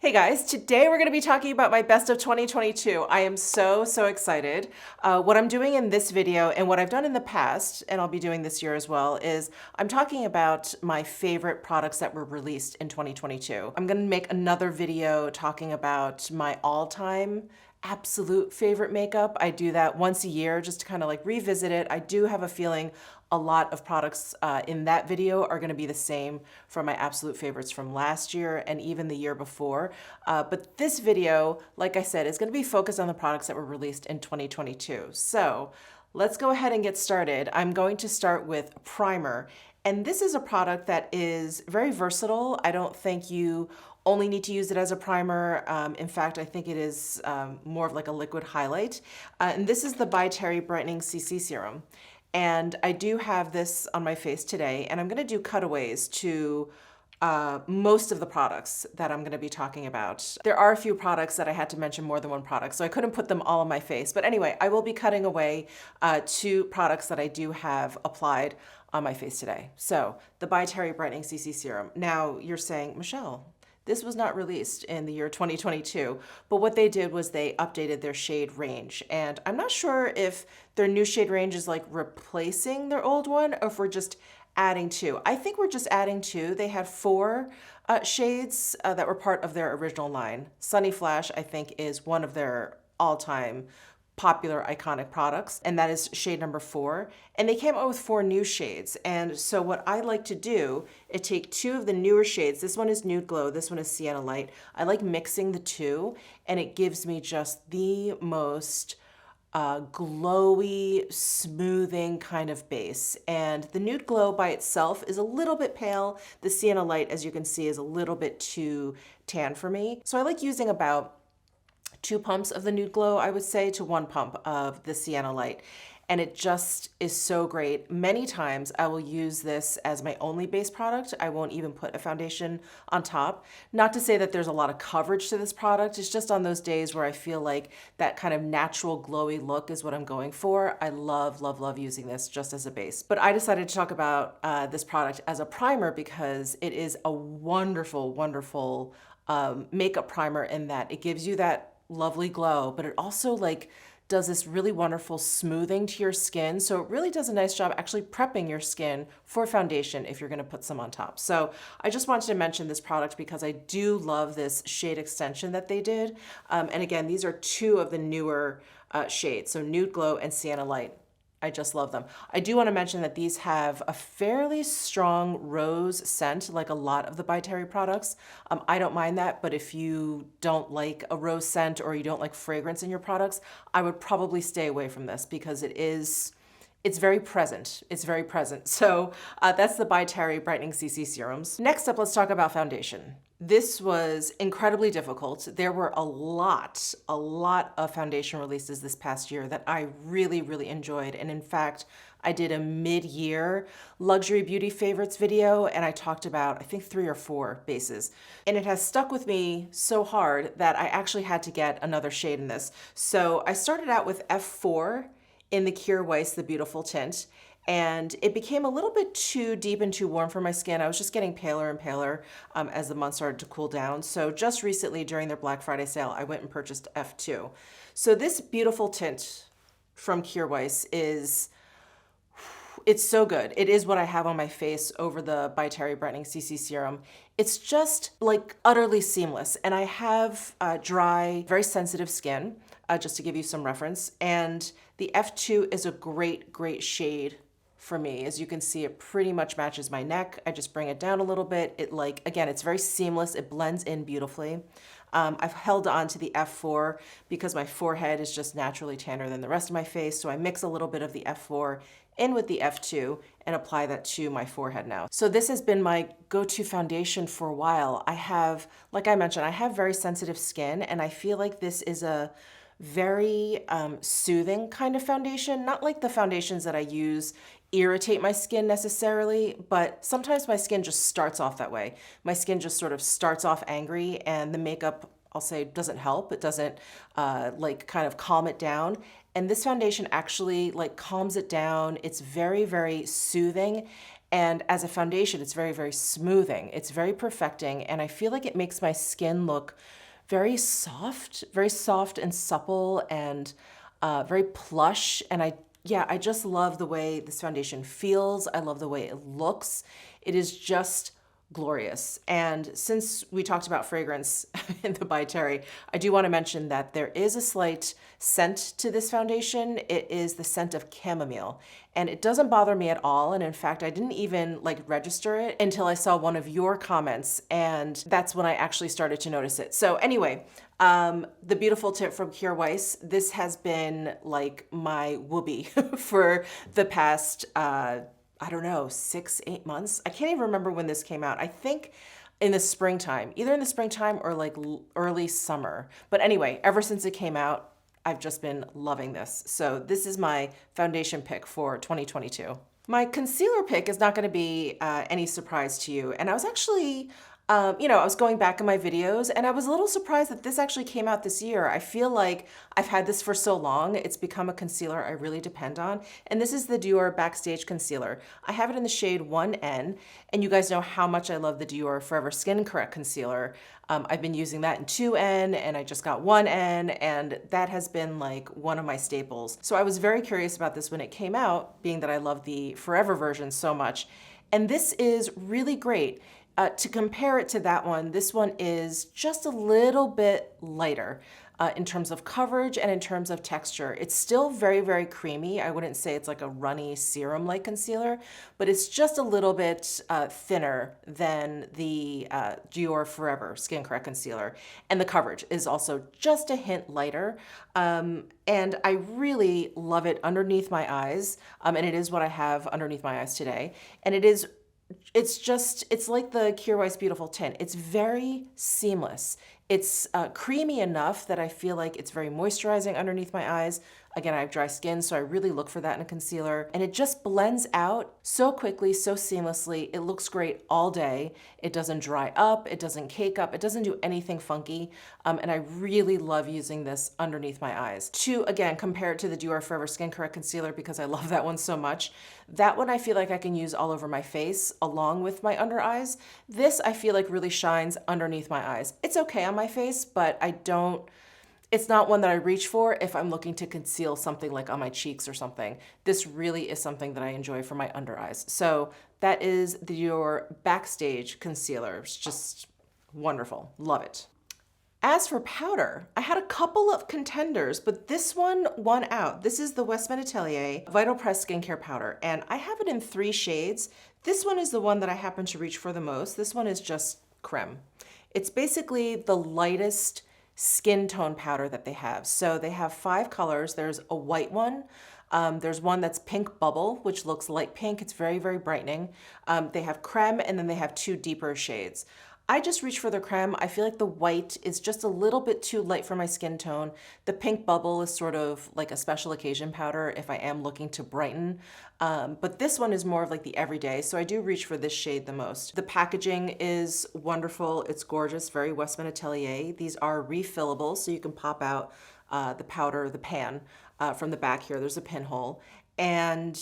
Hey guys, today we're going to be talking about my best of 2022. I am so excited. What I'm doing in this video and what I've done in the past, and I'll be doing this year as well, is I'm talking about my favorite products that were released in 2022. I'm going to make another video talking about my all-time absolute favorite makeup. I do that once a year just to kind of like revisit it. I do have a feeling a lot of products in that video are going to be the same from my absolute favorites from last year and even the year before. But this video, like I said, is going to be focused on the products that were released in 2022. So let's go ahead and get started. I'm going to start with primer. And this is a product that is very versatile. I don't think you only need to use it as a primer. In fact, I think it is more of like a liquid highlight. And this is the By Terry Brightening CC Serum. And I do have this on my face today, and I'm going to do cutaways to most of the products that I'm going to be talking about. There are a few products that I had to mention more than one product, so I couldn't put them all on my face. But anyway, I will be cutting away to products that I do have applied on my face today. So the By Terry Brightening CC Serum. Now you're saying, Michelle, this was not released in the year 2022, but what they did was they updated their shade range. And I'm not sure if their new shade range is like replacing their old one or if we're just adding two. I think we're just adding two. They had four shades that were part of their original line. Sunny Flash, I think, is one of their all-time popular iconic products, and that is shade number 4. And they came out with 4 new shades. And so what I like to do is take 2 of the newer shades. This one is Nude Glow, this one is Sienna Light. I like mixing the two, and it gives me just the most glowy, smoothing kind of base. And the Nude Glow by itself is a little bit pale. The Sienna Light, as you can see, is a little bit too tan for me. So I like using about 2 pumps of the Nude Glow, I would say, to 1 pump of the Sienna Light. And it just is so great. Many times I will use this as my only base product. I won't even put a foundation on top. Not to say that there's a lot of coverage to this product. It's just on those days where I feel like that kind of natural glowy look is what I'm going for. I love using this just as a base. But I decided to talk about this product as a primer because it is a wonderful makeup primer in that it gives you that lovely glow, but it also like does this really wonderful smoothing to your skin. So it really does a nice job actually prepping your skin for foundation if you're going to put some on top. So I just wanted to mention this product because I do love this shade extension that they did. And again, these are 2 of the newer shades. So Nude Glow and Sienna Light. I just love them. I do want to mention that these have a fairly strong rose scent, like a lot of the By Terry products. I don't mind that, but if you don't like a rose scent or you don't like fragrance in your products, I would probably stay away from this because it's very present. It's very present. So that's the By Terry Brightening CC Serums. Next up, let's talk about foundation. This was incredibly difficult. There were a lot of foundation releases this past year that I really enjoyed. And in fact, I did a mid-year luxury beauty favorites video and I talked about, I think 3 or 4 bases. And it has stuck with me so hard that I actually had to get another shade in this. So I started out with F4 in the Kjaer Weis, the Beautiful tint. And it became a little bit too deep and too warm for my skin. I was just getting paler and paler as the month started to cool down. So just recently during their Black Friday sale, I went and purchased F2. So this Beautiful tint from Kjaer Weis it's so good. It is what I have on my face over the By Terry Brightening CC Serum. It's just like utterly seamless. And I have dry, very sensitive skin, just to give you some reference. And the F2 is a great shade for me. As you can see, it pretty much matches my neck. I just bring it down a little bit. Again, it's very seamless. It blends in beautifully. I've held on to the F4 because my forehead is just naturally tanner than the rest of my face. So I mix a little bit of the F4 in with the F2 and apply that to my forehead now. So this has been my go-to foundation for a while. Like I mentioned, I have very sensitive skin and I feel like this is a very soothing kind of foundation. Not like the foundations that I use irritate my skin necessarily, but sometimes my skin just starts off that way. My skin just sort of starts off angry and the makeup, I'll say, doesn't help. It doesn't like kind of calm it down. And this foundation actually like calms it down. It's very soothing And as a foundation, it's very, very smoothing. It's very perfecting. And I feel like it makes my skin look very soft and supple and very plush. And I just love the way this foundation feels. I love the way it looks. It is just glorious. And since we talked about fragrance in the By Terry, I do want to mention that there is a slight scent to this foundation. It is the scent of chamomile, and it doesn't bother me at all. And in fact, I didn't even like register it until I saw one of your comments, and that's when I actually started to notice it. So anyway, the beautiful tip from Kjær Weiss, this has been like my whoopee for the past, I don't know, 6-8 months. I can't even remember when this came out. I think in the springtime, either in the springtime or like early summer. But anyway, ever since it came out, I've just been loving this. So this is my foundation pick for 2022. My concealer pick is not going to be any surprise to you. And I was actually, I was going back in my videos and I was a little surprised that this actually came out this year. I feel like I've had this for so long. It's become a concealer I really depend on. And this is the Dior Backstage Concealer. I have it in the shade 1N, and you guys know how much I love the Dior Forever Skin Correct Concealer. I've been using that in 2N, and I just got 1N, and that has been like one of my staples. So I was very curious about this when it came out, being that I love the Forever version so much. And this is really great. To compare it to that one, this one is just a little bit lighter in terms of coverage and in terms of texture. It's still very, very creamy. I wouldn't say it's like a runny serum-like concealer, but it's just a little bit thinner than the Dior Forever Skin Correct Concealer. And the coverage is also just a hint lighter. And I really love it underneath my eyes. And it is what I have underneath my eyes today. And it's like the Kjær Weiss Beautiful Tint. It's very seamless. It's creamy enough that I feel like it's very moisturizing underneath my eyes. Again, I have dry skin, so I really look for that in a concealer. And it just blends out so quickly, so seamlessly. It looks great all day. It doesn't dry up, it doesn't cake up, it doesn't do anything funky. And I really love using this underneath my eyes. To, again, compare it to the Dior Forever Skin Correct Concealer because I love that one so much. That one I feel like I can use all over my face along with my under eyes. This I feel like really shines underneath my eyes. It's okay on my face, but it's not one that I reach for if I'm looking to conceal something like on my cheeks or something. This really is something that I enjoy for my under eyes. So that is the Dior Backstage Concealer. It's just wonderful. Love it. As for powder, I had a couple of contenders, but this one won out. This is the Westman Atelier Vital Press Skincare Powder, and I have it in 3 shades. This one is the one that I happen to reach for the most. This one is just creme. It's basically the lightest skin tone powder that they have. So they have 5 colors. There's a white one. There's one that's pink bubble, which looks light pink. It's very, very brightening. They have creme, and then they have 2 deeper shades. I just reach for the creme. I feel like the white is just a little bit too light for my skin tone. The pink bubble is sort of like a special occasion powder if I am looking to brighten. But this one is more of like the everyday, so I do reach for this shade the most. The packaging is wonderful. It's gorgeous, very Westman Atelier. These are refillable, so you can pop out the powder, the pan from the back here. There's a pinhole. And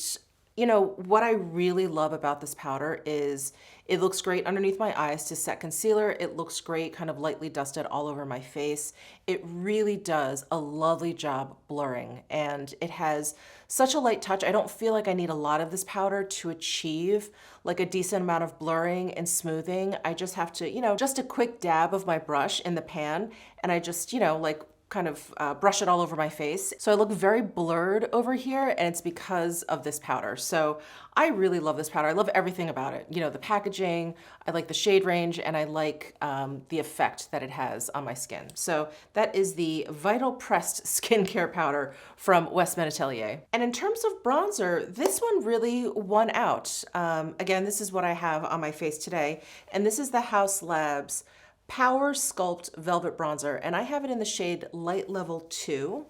you know, what I really love about this powder is it looks great underneath my eyes to set concealer. It looks great kind of lightly dusted all over my face. It really does a lovely job blurring, and it has such a light touch. I don't feel like I need a lot of this powder to achieve like a decent amount of blurring and smoothing. I just have to, just a quick dab of my brush in the pan, and I just, like kind of brush it all over my face. So I look very blurred over here, and it's because of this powder. So I really love this powder. I love everything about it. The packaging, I like the shade range, and I like the effect that it has on my skin. So that is the Vital Pressed Skincare Powder from Westman Atelier. And in terms of bronzer, this one really won out. Again, this is what I have on my face today, and this is the Haus Labs Power Sculpt Velvet Bronzer, and I have it in the shade Light Level 2.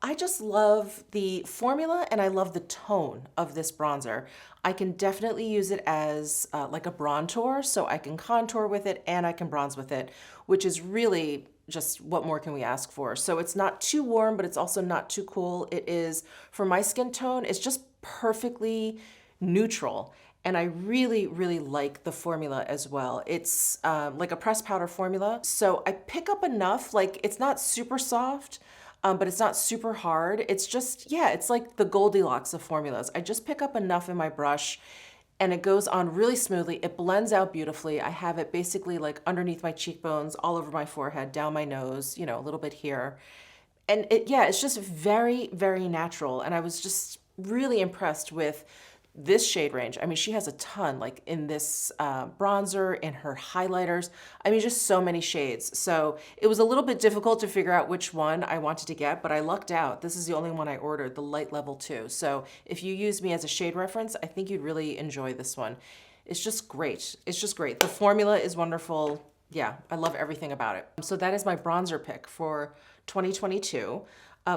I just love the formula, and I love the tone of this bronzer. I can definitely use it as like a bronzer, so I can contour with it and I can bronze with it, which is really just what more can we ask for? So it's not too warm, but it's also not too cool. It is, for my skin tone, it's just perfectly neutral. And I really, really like the formula as well. It's like a pressed powder formula. So I pick up enough, like it's not super soft, but it's not super hard. It's just, yeah, it's like the Goldilocks of formulas. I just pick up enough in my brush and it goes on really smoothly. It blends out beautifully. I have it basically like underneath my cheekbones, all over my forehead, down my nose, you know, a little bit here. And yeah, it's just very, very natural. And I was just really impressed with this shade range. I mean, she has a ton, like in this bronzer, in her highlighters. I mean, just so many shades. So it was a little bit difficult to figure out which one I wanted to get, but I lucked out. This is the only one I ordered, the light level 2. So if you use me as a shade reference, I think you'd really enjoy this one. It's just great. It's just great. The formula is wonderful. Yeah, I love everything about it. So that is my bronzer pick for 2022.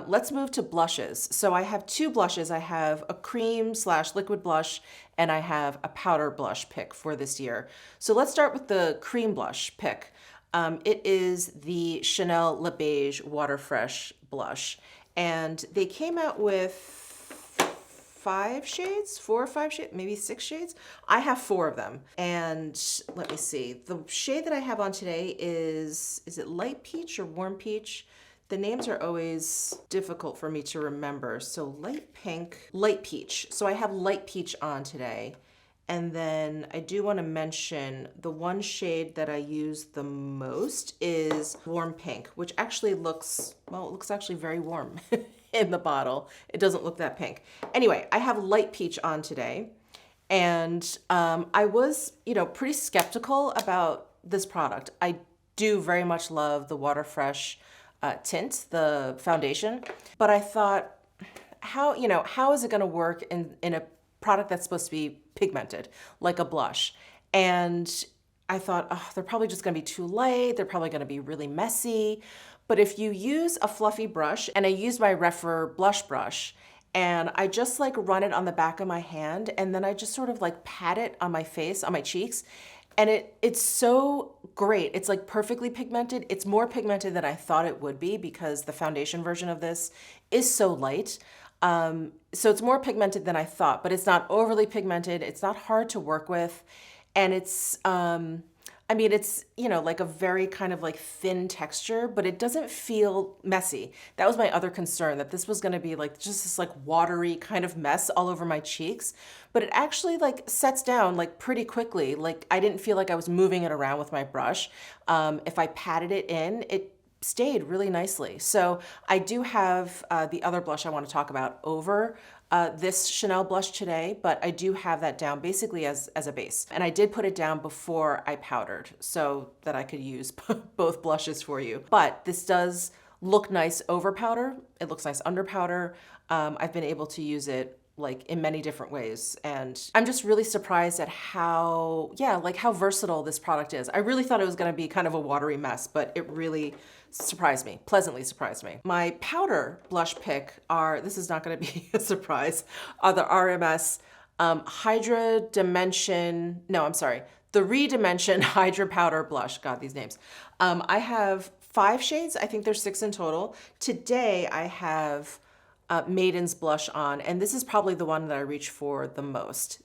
Let's move to blushes. So I have 2 blushes. I have a cream / liquid blush, and I have a powder blush pick for this year. So let's start with the cream blush pick. It is the Chanel Le Beige Water Fresh blush. And they came out with 5 shades, 4 or 5 shades, maybe 6 shades. I have 4 of them. And let me see, the shade that I have on today is it light peach or warm peach? The names are always difficult for me to remember. So light pink, light peach. So I have light peach on today. And then I do want to mention the one shade that I use the most is warm pink, which actually looks, well, it looks actually very warm in the bottle. It doesn't look that pink. Anyway, I have light peach on today. And I was, pretty skeptical about this product. I do very much love the Water Fresh tint, the foundation, but I thought, how is it going to work in a product that's supposed to be pigmented, like a blush? And I thought, oh, they're probably just going to be too light. They're probably going to be really messy. But if you use a fluffy brush, and I use my Refer blush brush, and I just like run it on the back of my hand, and then I just sort of like pat it on my face, on my cheeks, and it's so great. It's like perfectly pigmented. It's more pigmented than I thought it would be because the foundation version of this is so light. So it's more pigmented than I thought, but it's not overly pigmented. It's not hard to work with. And it's, it's, like a very kind of like thin texture, but it doesn't feel messy. That was my other concern, that this was going to be like just this like watery kind of mess all over my cheeks, but it actually like sets down like pretty quickly. Like I didn't feel like I was moving it around with my brush. If I patted it in, it stayed really nicely. So I do have the other blush I want to talk about over this Chanel blush today, but I do have that down basically as a base. And I did put it down before I powdered so that I could use both blushes for you. But this does look nice over powder. It looks nice under powder. I've been able to use it like in many different ways. And I'm just really surprised at how versatile this product is. I really thought it was gonna be kind of a watery mess, but it really surprised me, pleasantly surprised me. My powder blush pick this is not gonna be a surprise, are the RMS the Redimension Hydra Powder Blush. God, these names. I have 5 shades, I think there's 6 in total. Today I have Maiden's blush on, and this is probably the one that I reach for the most.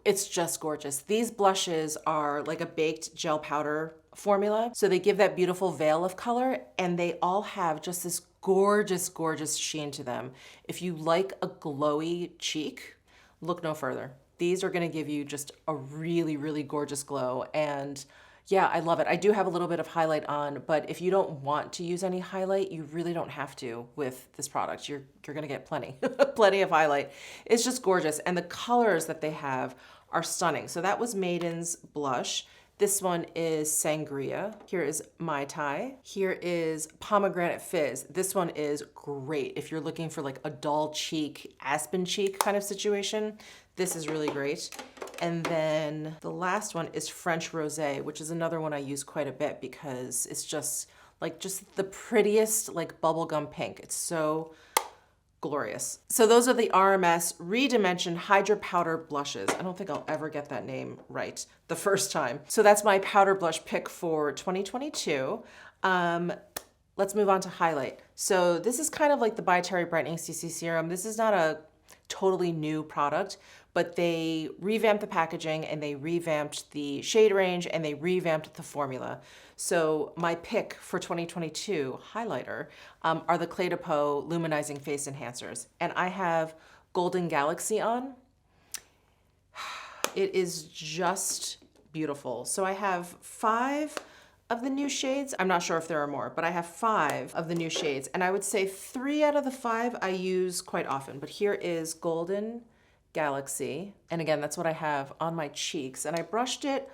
It's just gorgeous. These blushes are like a baked gel powder formula, so they give that beautiful veil of color, and they all have just this gorgeous, gorgeous sheen to them. If you like a glowy cheek, look no further. These are gonna give you just a really, really gorgeous glow, and yeah, I love it. I do have a little bit of highlight on, but if you don't want to use any highlight, you really don't have to with this product. You're gonna get plenty, plenty of highlight. It's just gorgeous, and the colors that they have are stunning. So that was Maiden's blush. This one is Sangria. Here is Mai Tai. Here is Pomegranate Fizz. This one is great if you're looking for like a dull cheek, aspen cheek kind of situation. This is really great. And then the last one is French Rosé, which is another one I use quite a bit because it's just the prettiest like bubblegum pink. It's so glorious. So those are the RMS Redimension Hydra Powder Blushes. I don't think I'll ever get that name right the first time. So that's my powder blush pick for 2022. Let's move on to highlight. So this is kind of like the By Terry Brightening CC Serum. This is not a totally new product, but they revamped the packaging and they revamped the shade range and they revamped the formula. So my pick for 2022 highlighter are the Clé de Peau Luminizing Face Enhancers. And I have Golden Galaxy on. It is just beautiful. So I have 5 of the new shades. I'm not sure if there are more, but I have 5 of the new shades. And I would say 3 out of the 5 I use quite often. But here is Golden Galaxy. And again, that's what I have on my cheeks. And I brushed it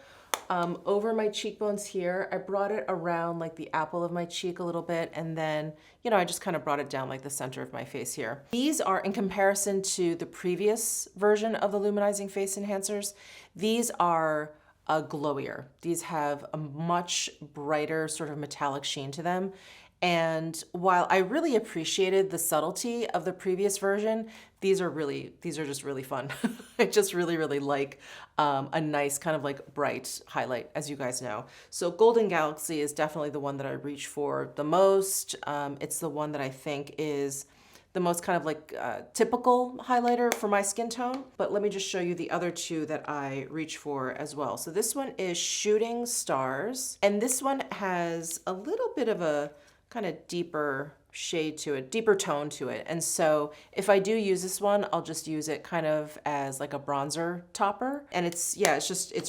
over my cheekbones here. I brought it around like the apple of my cheek a little bit. And then, you know, I just kind of brought it down like the center of my face here. These are, in comparison to the previous version of the Luminizing Face Enhancers, these are glowier. These have a much brighter sort of metallic sheen to them. And while I really appreciated the subtlety of the previous version, these are just really fun. I just really like a nice kind of like bright highlight, as you guys know. So Golden Galaxy is definitely the one that I reach for the most. It's the one that I think is the most kind of like typical highlighter for my skin tone. But let me just show you the other 2 that I reach for as well. So this one is Shooting Stars. And this one has a little bit of a kind of deeper shade to it, deeper tone to it. And so if I do use this one, I'll just use it kind of as like a bronzer topper. And it's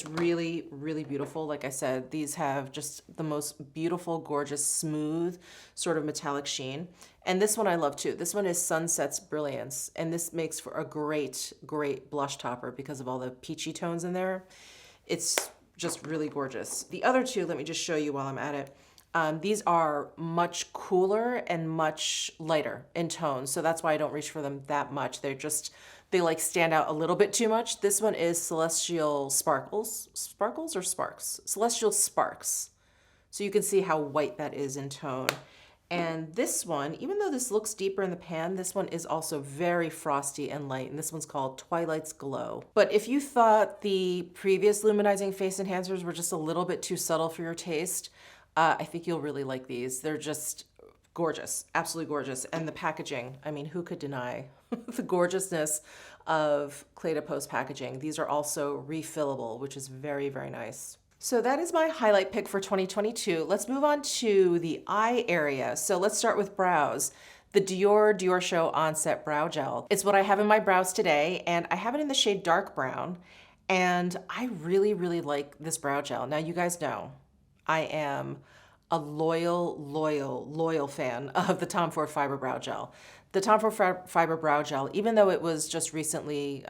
really beautiful. Like I said, these have just the most beautiful, gorgeous, smooth sort of metallic sheen. And this one I love too. This one is Sunset's Brilliance. And this makes for a great blush topper because of all the peachy tones in there. It's just really gorgeous. The other 2, let me just show you while I'm at it. These are much cooler and much lighter in tone. So that's why I don't reach for them that much. They like stand out a little bit too much. This one is Celestial Sparkles. Sparkles or Sparks? Celestial Sparks. So you can see how white that is in tone. And this one, even though this looks deeper in the pan, this one is also very frosty and light. And this one's called Twilight's Glow. But if you thought the previous Luminizing Face Enhancers were just a little bit too subtle for your taste, I think you'll really like these. They're just gorgeous, absolutely gorgeous. And the packaging, I mean, who could deny the gorgeousness of Clé de Peau's packaging? These are also refillable, which is very nice. So that is my highlight pick for 2022. Let's move on to the eye area. So let's start with brows. The Dior Show Onset Brow Gel. It's what I have in my brows today, and I have it in the shade dark brown. And I really like this brow gel. Now, you guys know, I am a loyal fan of the Tom Ford Fiber Brow Gel. The Tom Ford Fiber Brow Gel, even though it was just recently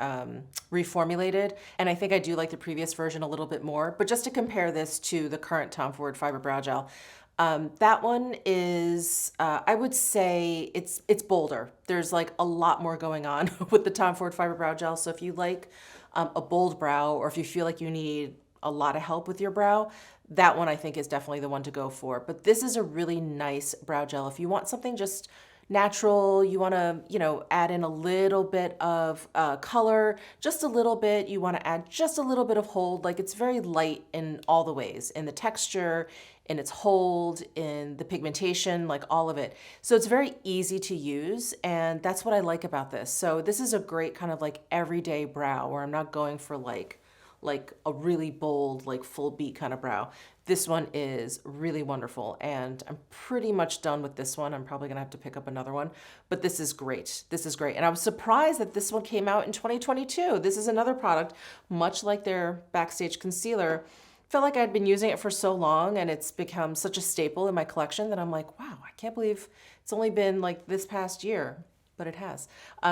reformulated, and I think I do like the previous version a little bit more, but just to compare this to the current Tom Ford Fiber Brow Gel, that one is, I would say it's bolder. There's like a lot more going on with the Tom Ford Fiber Brow Gel. So if you like a bold brow, or if you feel like you need a lot of help with your brow, that one I think is definitely the one to go for. But this is a really nice brow gel. If you want something just natural, you want to, you know, add in a little bit of color, just a little bit, you want to add just a little bit of hold, like it's very light in all the ways, in the texture, in its hold, in the pigmentation, like all of it. So it's very easy to use, and that's what I like about this. So this is a great kind of like everyday brow where I'm not going for like a really bold, like full beat kind of brow. This one is really wonderful, and I'm pretty much done with this one. I'm probably gonna have to pick up another one, but this is great. This is great. And I was surprised that this one came out in 2022. This is another product, much like their Backstage Concealer. Felt like I'd been using it for so long, and it's become such a staple in my collection that I'm like, wow, I can't believe it's only been like this past year, but it has.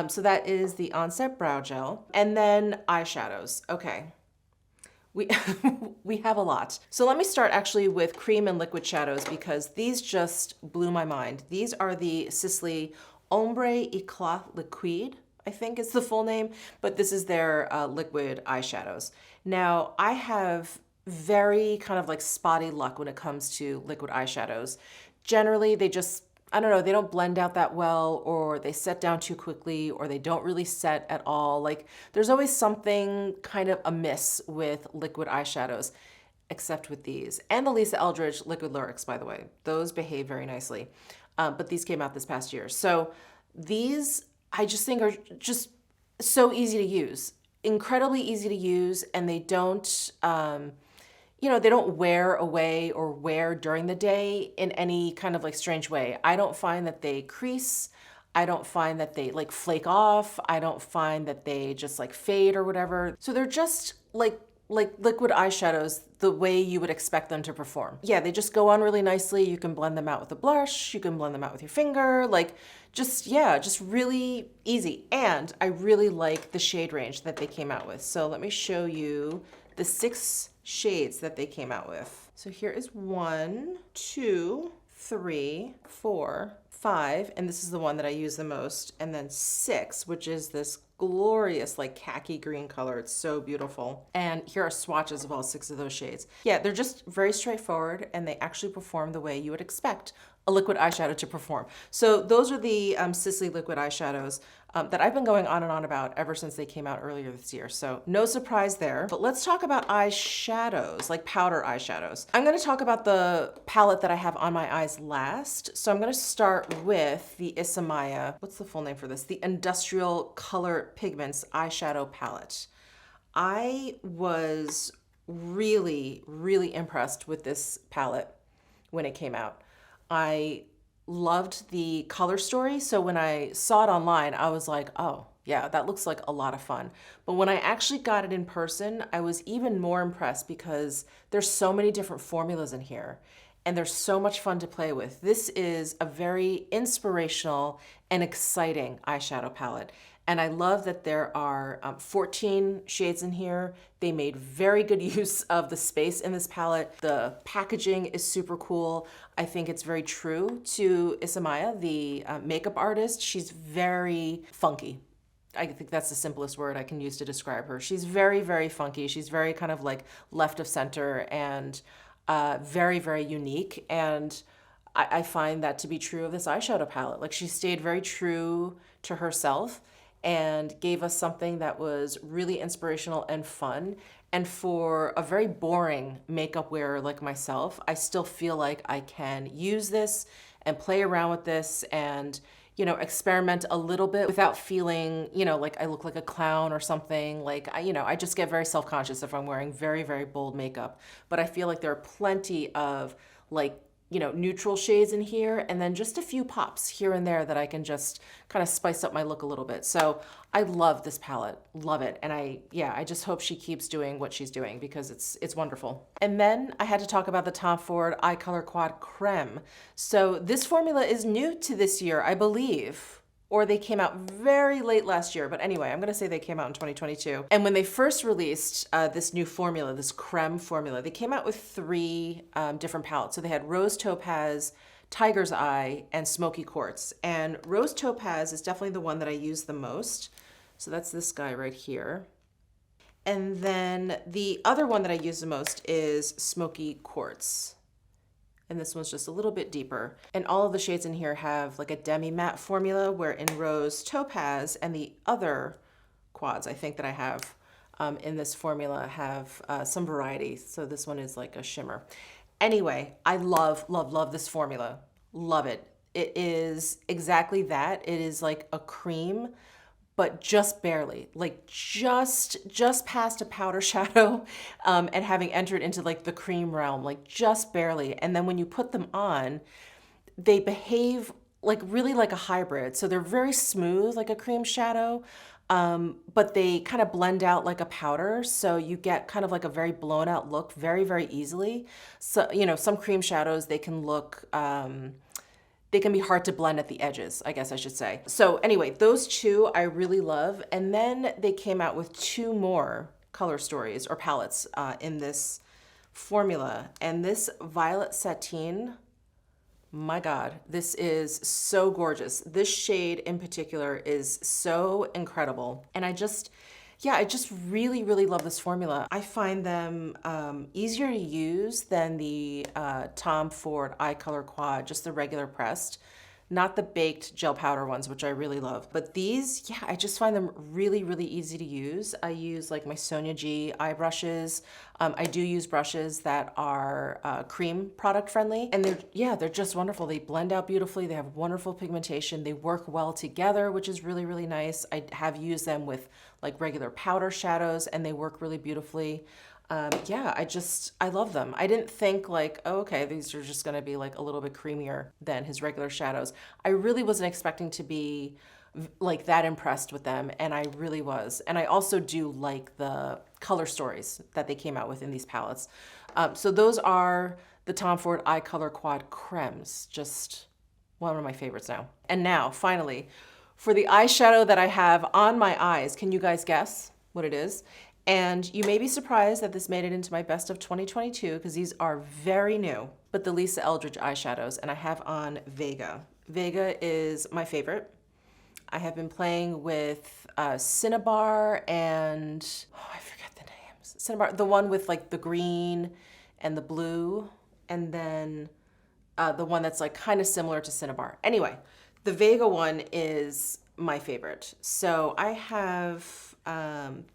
So that is the Onset Brow Gel. And then eyeshadows. Okay. We have a lot. So let me start actually with cream and liquid shadows because these just blew my mind. These are the Sisley Ombre Eclat Liquide, I think is the full name, but this is their liquid eyeshadows. Now, I have very kind of like spotty luck when it comes to liquid eyeshadows. Generally, they just, I don't know, they don't blend out that well, or they set down too quickly, or they don't really set at all. Like there's always something kind of amiss with liquid eyeshadows, except with these. And the Lisa Eldridge Liquid Lyrics, by the way. Those behave very nicely. But these came out this past year. So these, I just think are just so easy to use, incredibly easy to use, and they don't, they don't wear away or wear during the day in any kind of like strange way. I don't find that they crease. I don't find that they like flake off. I don't find that they just like fade or whatever. So they're just like liquid eyeshadows the way you would expect them to perform. Yeah, they just go on really nicely. You can blend them out with a blush, you can blend them out with your finger, like just really easy. And I really like the shade range that they came out with. So let me show you the 6 shades that they came out with. So here is 1, 2, 3, 4, 5, and this is the one that I use the most, and then 6, which is this glorious like khaki green color. It's so beautiful. And here are swatches of all 6 of those shades. Yeah, they're just very straightforward, and they actually perform the way you would expect a liquid eyeshadow to perform. So those are the Sisley liquid eyeshadows that I've been going on and on about ever since they came out earlier this year. So no surprise there. But let's talk about eyeshadows, like powder eyeshadows. I'm gonna talk about the palette that I have on my eyes last. So I'm gonna start with the Isamaya, what's the full name for this? The Industrial Color Pigments eyeshadow palette. I was really, really impressed with this palette when it came out. I loved the color story. So when I saw it online, I was like, oh, yeah, that looks like a lot of fun. But when I actually got it in person, I was even more impressed because there's so many different formulas in here and there's so much fun to play with. This is a very inspirational and exciting eyeshadow palette. And I love that there are 14 shades in here. They made very good use of the space in this palette. The packaging is super cool. I think it's very true to Isamaya, the makeup artist. She's very funky. I think that's the simplest word I can use to describe her. She's very, very funky. She's very kind of like left of center and very, very unique. And I find that to be true of this eyeshadow palette. Like she stayed very true to herself and gave us something that was really inspirational and fun. And for a very boring makeup wearer like myself, I still feel like I can use this and play around with this and, experiment a little bit without feeling, like I look like a clown or something. Like, I just get very self-conscious if I'm wearing very, very bold makeup. But I feel like there are plenty of like, neutral shades in here, and then just a few pops here and there that I can just kind of spice up my look a little bit. So I love this palette, love it. And I just hope she keeps doing what she's doing because it's wonderful. And then I had to talk about the Tom Ford Eye Color Quad Creme. So this formula is new to this year, I believe. Or they came out very late last year. But anyway, I'm going to say they came out in 2022. And when they first released this new formula, this creme formula, they came out with 3 different palettes. So they had Rose Topaz, Tiger's Eye, and Smoky Quartz. And Rose Topaz is definitely the one that I use the most. So that's this guy right here. And then the other one that I use the most is Smoky Quartz. And this one's just a little bit deeper. And all of the shades in here have like a demi-matte formula, where in Rose Topaz and the other quads I think that I have in this formula have some variety. So this one is like a shimmer. Anyway, I love, love, love this formula. Love it. It is exactly that. It is like a cream, but just barely, like just past a powder shadow and having entered into like the cream realm, like just barely. And then when you put them on, they behave like really like a hybrid. So they're very smooth, like a cream shadow, but they kind of blend out like a powder. So you get kind of like a very blown out look very, very easily. So, some cream shadows, they can look, they can be hard to blend at the edges, I guess I should say. So anyway, those 2 I really love. And then they came out with 2 more color stories or palettes in this formula. And this Violet Sateen, my God, this is so gorgeous. This shade in particular is so incredible. And I just really, really love this formula. I find them easier to use than the Tom Ford Eye Color Quad, just the regular pressed. not the baked gel powder ones, which I really love. But these, yeah, I just find them really, really easy to use. I use like my Sonia G eye brushes. I do use brushes that are cream product friendly, and they're just wonderful. They blend out beautifully. They have wonderful pigmentation. They work well together, which is really, really nice. I have used them with like regular powder shadows, and they work really beautifully. Yeah, I love them. I didn't think like, oh, okay, these are just gonna be like a little bit creamier than his regular shadows. I really wasn't expecting to be like that impressed with them, and I really was. And I also do like the color stories that they came out with in these palettes. So those are the Tom Ford Eye Color Quad Cremes, just one of my favorites now. And now, finally, for the eyeshadow that I have on my eyes, can you guys guess what it is? And you may be surprised that this made it into my best of 2022 because these are very new, but the Lisa Eldridge eyeshadows, and I have on Vega. Vega is my favorite. I have been playing with Cinnabar and, oh, I forget the names. Cinnabar, the one with like the green and the blue, and then the one that's like kind of similar to Cinnabar. Anyway, the Vega one is my favorite. So I have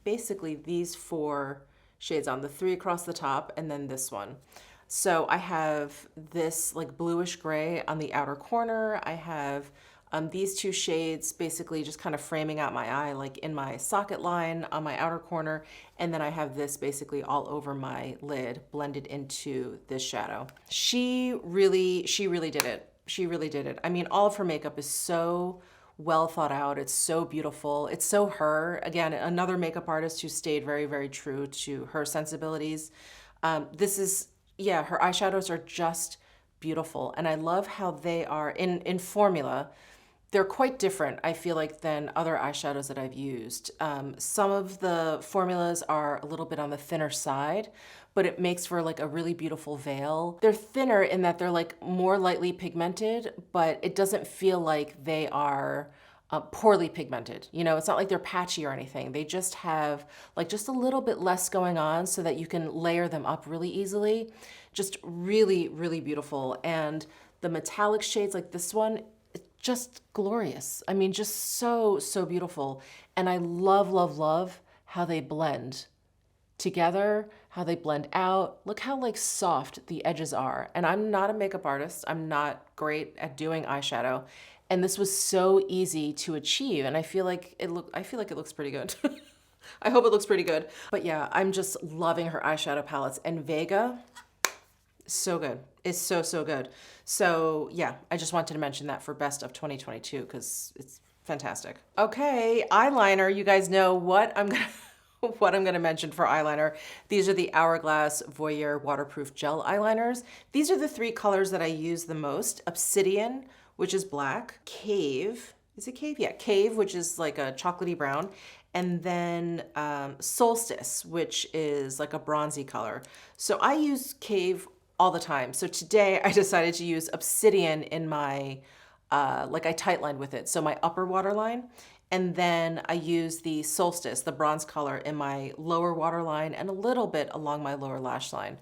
basically these 4 shades on, the 3 across the top and then this one. So I have this like bluish gray on the outer corner. I have these 2 shades basically just kind of framing out my eye like in my socket line on my outer corner. And then I have this basically all over my lid blended into this shadow. She really did it. She really did it. I mean, all of her makeup is so well thought out. It's so beautiful. It's so her. Again, another makeup artist who stayed very, very true to her sensibilities. This is, yeah, her eyeshadows are just beautiful. And I love how they are in formula. They're quite different, I feel like, than other eyeshadows that I've used. Some of the formulas are a little bit on the thinner side, but it makes for like a really beautiful veil. They're thinner in that they're like more lightly pigmented, but it doesn't feel like they are poorly pigmented. You know, it's not like they're patchy or anything. They just have like just a little bit less going on so that you can layer them up really easily. Just really, really beautiful. And the metallic shades like this one, just glorious. I mean, just so, so beautiful. And I love, love, love how they blend together, how they blend out. Look how like soft the edges are. And I'm not a makeup artist. I'm not great at doing eyeshadow. And this was so easy to achieve. And I feel like it looks pretty good. I hope it looks pretty good. But yeah, I'm just loving her eyeshadow palettes. And Vega, so good. It's so, so good. So yeah, I just wanted to mention that for best of 2022 because it's fantastic. Okay, eyeliner. You guys know what I'm gonna mention for eyeliner. These are the Hourglass Voyeur waterproof gel eyeliners. These are the 3 colors that I use the most. Obsidian, which is black. Cave, is it Cave? Yeah, Cave, which is like a chocolatey brown. And then Solstice, which is like a bronzy color. So I use Cave all the time. So today I decided to use Obsidian in my, like I tightlined with it. So my upper waterline. And then I use the Solstice, the bronze color, in my lower waterline and a little bit along my lower lash line.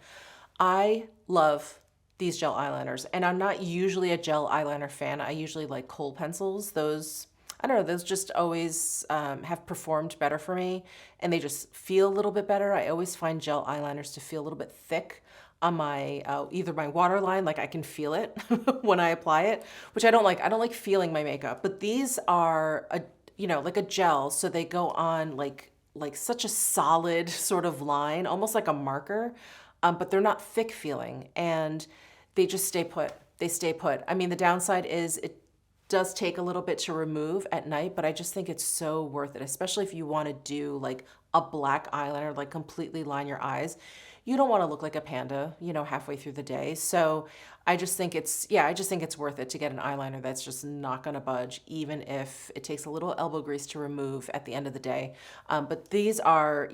I love these gel eyeliners, and I'm not usually a gel eyeliner fan. I usually like kohl pencils. Those, I don't know, those just always have performed better for me, and they just feel a little bit better. I always find gel eyeliners to feel a little bit thick on my, either my waterline, like I can feel it when I apply it, which I don't like. I don't like feeling my makeup, but these are like a gel, so they go on like such a solid sort of line, almost like a marker, but they're not thick feeling, and they just stay put. They stay put. I mean, the downside is it does take a little bit to remove at night, but I just think it's so worth it, especially if you want to do like a black eyeliner, like completely line your eyes. You don't want to look like a panda, halfway through the day. So I just think it's worth it to get an eyeliner that's just not going to budge, even if it takes a little elbow grease to remove at the end of the day. But these are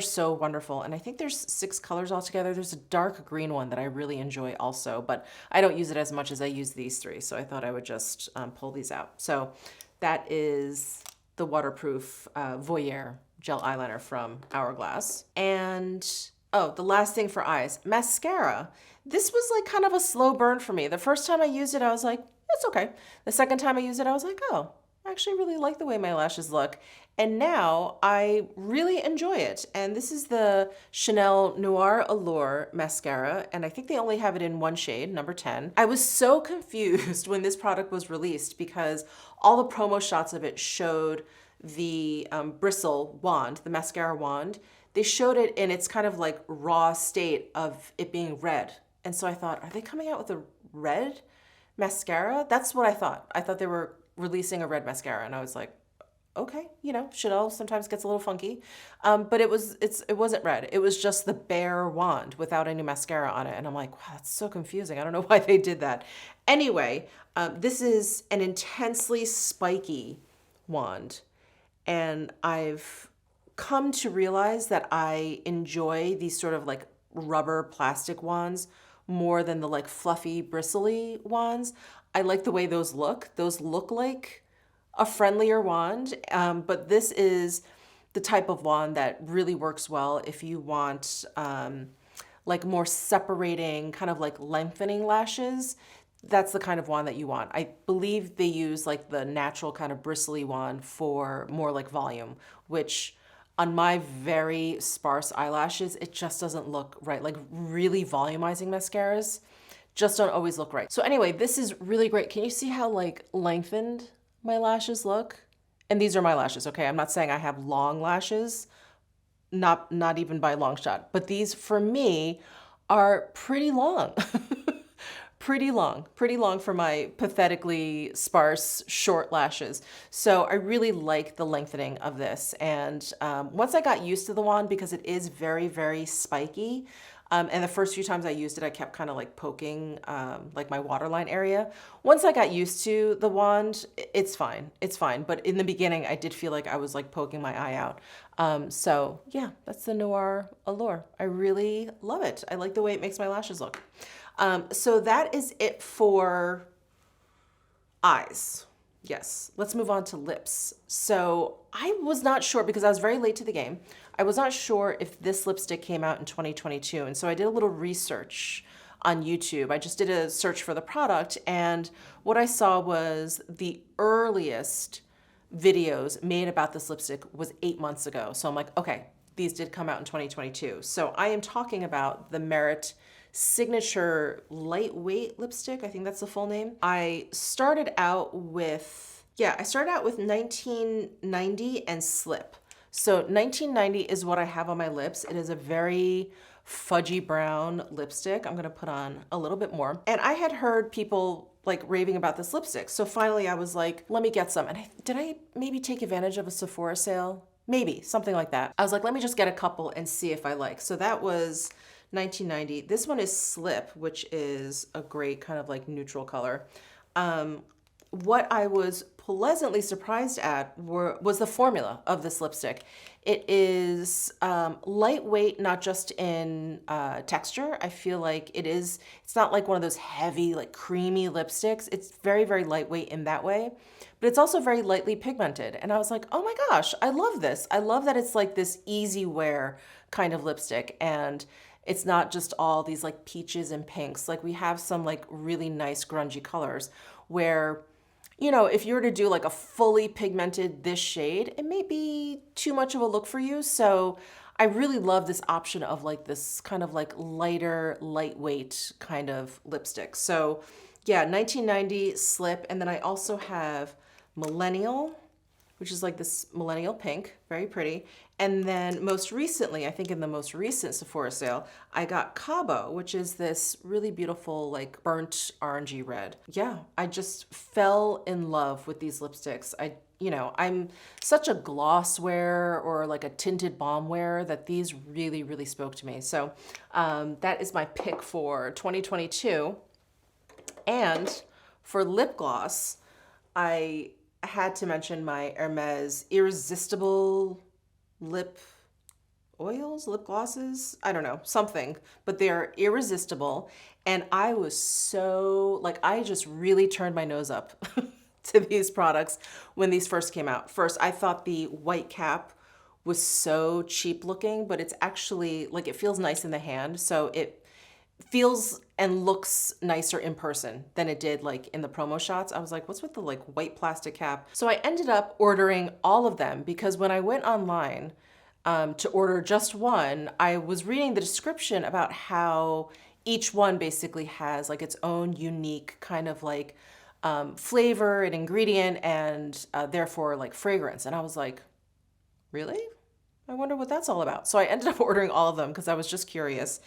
so wonderful. And I think there's 6 colors altogether. There's a dark green one that I really enjoy also, but I don't use it as much as I use these 3. So I thought I would just pull these out. So that is the waterproof Voyeur gel eyeliner from Hourglass. And oh, the last thing for eyes, mascara. This was like kind of a slow burn for me. The first time I used it, I was like, it's okay. The second time I used it, I was like, oh, I actually really like the way my lashes look. And now I really enjoy it. And this is the Chanel Noir Allure mascara. And I think they only have it in one shade, number 10. I was so confused when this product was released because all the promo shots of it showed the bristle wand, the mascara wand. They showed it in its kind of like raw state of it being red. And so I thought, are they coming out with a red mascara? That's what I thought. I thought they were releasing a red mascara, and I was like, okay, you know, Chanel sometimes gets a little funky, but it wasn't red. It was just the bare wand without any mascara on it, and I'm like, wow, that's so confusing. I don't know why they did that. Anyway, this is an intensely spiky wand, and I've come to realize that I enjoy these sort of like rubber plastic wands more than the like fluffy bristly wands. I like the way those look. Those look like a friendlier wand, but this is the type of wand that really works well if you want like more separating, kind of like lengthening lashes. That's the kind of wand that you want. I believe they use like the natural kind of bristly wand for more like volume, which on my very sparse eyelashes, it just doesn't look right. Like really volumizing mascaras just don't always look right. So anyway, this is really great. Can you see how like lengthened my lashes look? And these are my lashes, okay? I'm not saying I have long lashes, not even by a long shot, but these for me are pretty long. Pretty long for my pathetically sparse short lashes. So I really like the lengthening of this. And once I got used to the wand, because it is very, very spiky, and the first few times I used it, I kept kind of like poking like my waterline area. Once I got used to the wand, it's fine. It's fine. But in the beginning, I did feel like I was like poking my eye out. So yeah, that's the Noir Allure. I really love it. I like the way it makes my lashes look. So that is it for eyes. Yes, let's move on to lips. So I was not sure because I was very late to the game. I was not sure if this lipstick came out in 2022. And so I did a little research on YouTube. I just did a search for the product, and what I saw was the earliest videos made about this lipstick was 8 months ago. So I'm like, okay, these did come out in 2022. So I am talking about the Merit Signature Lightweight Lipstick. I think that's the full name. I started out with 1990 and Slip. So 1990 is what I have on my lips. It is a very fudgy brown lipstick. I'm gonna put on a little bit more. And I had heard people like raving about this lipstick. So finally I was like, let me get some. And did I maybe take advantage of a Sephora sale? Maybe, something like that. I was like, let me just get a couple and see if I like. So that was 1990. This one is Slip, which is a great kind of like neutral color. What I was pleasantly surprised at was the formula of this lipstick. It is lightweight, not just in texture. I feel like it's not like one of those heavy, like creamy lipsticks. It's very, very lightweight in that way, but it's also very lightly pigmented. And I was like, oh my gosh, I love this. I love that it's like this easy wear kind of lipstick. And it's not just all these like peaches and pinks. Like we have some like really nice grungy colors where, you know, if you were to do like a fully pigmented this shade, it may be too much of a look for you. So I really love this option of like this kind of like lighter, lightweight kind of lipstick. So yeah, 1990 Slip. And then I also have Millennial, which is like this millennial pink, very pretty. And then most recently, I think in the most recent Sephora sale, I got Cabo, which is this really beautiful, like burnt orangey red. Yeah, I just fell in love with these lipsticks. I'm such a gloss wearer or like a tinted balm wearer that these really, really spoke to me. So that is my pick for 2022. And for lip gloss, I had to mention my Hermes Irresistible lip oils, lip glosses, I don't know, something, but they're irresistible. And I was so, like, I just really turned my nose up to these products when these first came out. First, I thought the white cap was so cheap looking, but it's actually, like, it feels nice in the hand. So feels and looks nicer in person than it did like in the promo shots. I was like, what's with the like white plastic cap? So I ended up ordering all of them because when I went online to order just one, I was reading the description about how each one basically has like its own unique kind of like flavor and ingredient and therefore like fragrance. And I was like, really? I wonder what that's all about. So I ended up ordering all of them because I was just curious.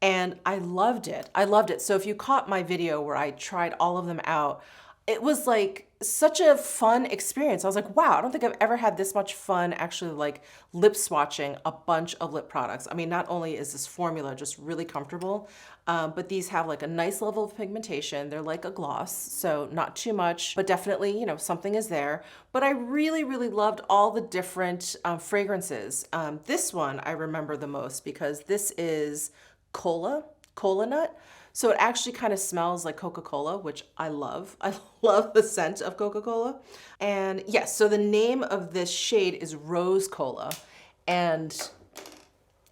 And I loved it. I loved it. So if you caught my video where I tried all of them out, it was like such a fun experience. I was like, wow, I don't think I've ever had this much fun actually like lip swatching a bunch of lip products. I mean, not only is this formula just really comfortable, but these have like a nice level of pigmentation. They're like a gloss, so not too much, but definitely, you know, something is there. But I really, really loved all the different fragrances. This one I remember the most because this is cola nut. So it actually kind of smells like Coca-Cola, which I love. I love the scent of Coca-Cola. And yes, so the name of this shade is Rose Cola. And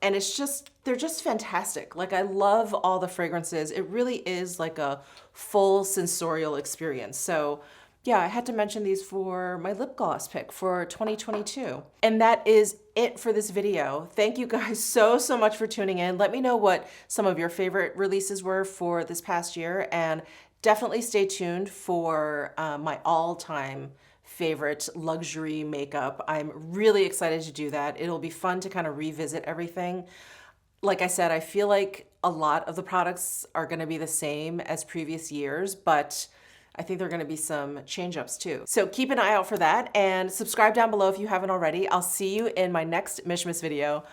it's just, they're just fantastic. Like I love all the fragrances. It really is like a full sensorial experience. So yeah, I had to mention these for my lip gloss pick for 2022. And that is it for this video. Thank you guys so much for tuning in. Let me know what some of your favorite releases were for this past year, and definitely stay tuned for my all-time favorite luxury makeup. I'm really excited to do that. It'll be fun to kind of revisit everything. Like I said, I feel like a lot of the products are gonna be the same as previous years, but I think there are going to be some change-ups too. So keep an eye out for that and subscribe down below if you haven't already. I'll see you in my next Mishmas video.